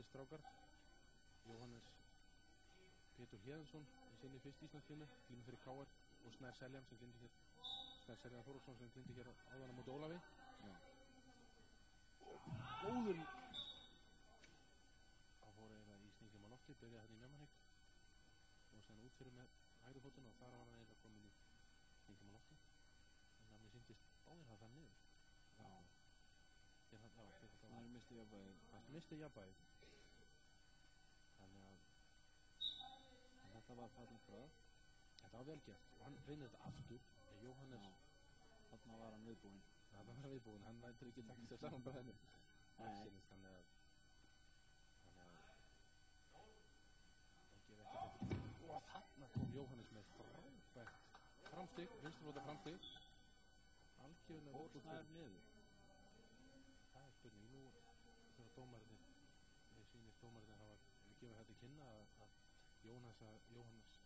strákar. Jóhannes Pétur Héðinsson í sinni fyrst Íslandsliðinu, glímir fyrir KR, og Snær Seljan sem glímdi hér, Snær Seljan Þórósson sem glímdi hér áðan á móti Ólafi. Góður! Þá fór eiginlega í stingum á lofti, byrjaði hérna í Mjamanhygg og síðan út fyrir með hægri fótinn og þar var hann eiginlega komin í stingum á lofti. Þannig að mér sýndist báðir hafa það niður. Hann misti jafnvægið. Hann misti jafnvægið. Þannig að þetta var fallegt bragð. Þetta var vel gert og hann reynir þetta aftur. Jóhannes... Þarna var hann viðbúinn. Þarna var hann viðbúinn, hann lætur ekki taka sér saman bara henni. Nei. Þannig að... Það gef ekki þetta. Og þarna kom Jóhannes með frábært framstig, vinstrifóta framstig. Algjörlega Fór Snær niður. Það er spurning. Nú þegar dómararnir, þeir sýnist dómararnir hafa gefið þetta til kynna að Jóhannes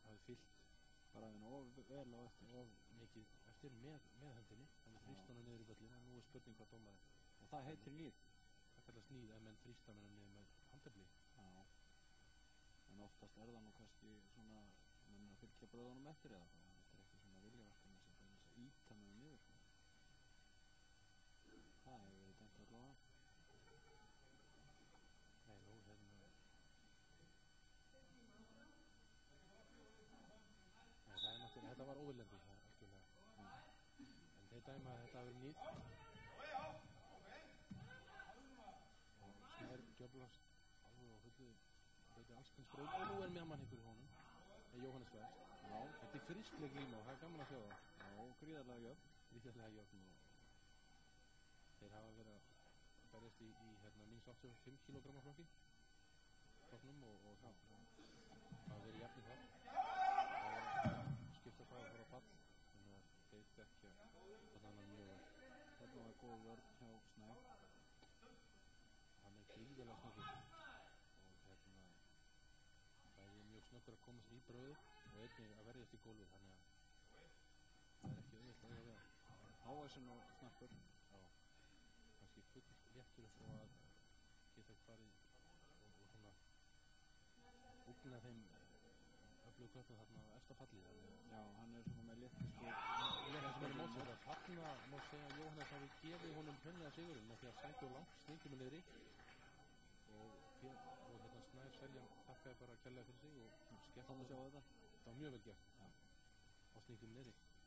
hafi fyllt bara þeim of vel á eftir. Of mikið eftir með hendinni. Þannig þrýst hann niður í völlina en nú er spurning hvað dómarinn. Og það heitir nýð. Það kallast nýð ef menn þrýsta menn niður með handafli. Já. En oftast er það nú kannski svona menn að fylgja bröðunum eftir eða það. Þetta er ekki svona viljaverkefni sem beinir þess að ýta með niður. Það hefur verið dæmt allavega. Nei, nú hérna... Nei, það er náttúrulega, þetta var óviljandi, það er algjörlega. En þeir dæma að þetta hafi verið nýtt. Og Snær djöflast alveg á fullu, þetta er allskyns braut. Og nú er Mjamanhyggur í honum, Jóhannes Verst. Já. Þetta er frískleg glíma og það er gaman að sjá það. Já, gríðarlega jöfn. Gríðarlega jöfn og þeir hafa verið að berjast í minst 85 kg flokki. Flokknum og það hafa verið jafnir þar. Skipta það að fara á fall, þannig að þeir þekkja þannig annan mjög vel. Þarna var góð vörn hjá Snær. Hann er gríðarlega snöggur og það er mjög snöggur að komast í brauðið og einnig að verjast í gólfið, þannig að það er ekki auðvitað að eiga við. Hávaxinn og snarpur. Já, kannski full léttur upp á að geta farið og svona úgna þeim öflugu köpum þarna á efsta falli. Já, hann er svona með léttustu mótsættar. Þarna má segja að Jóhannes hafi gefið honum hreinlega sigurinn með því að sækja langt stingum með niðri og Snær Seljan þakkaði bara kærlega fyrir sig og skemmt. Þannig að sjá þetta. Það var mjög vel gert á stingum niðri.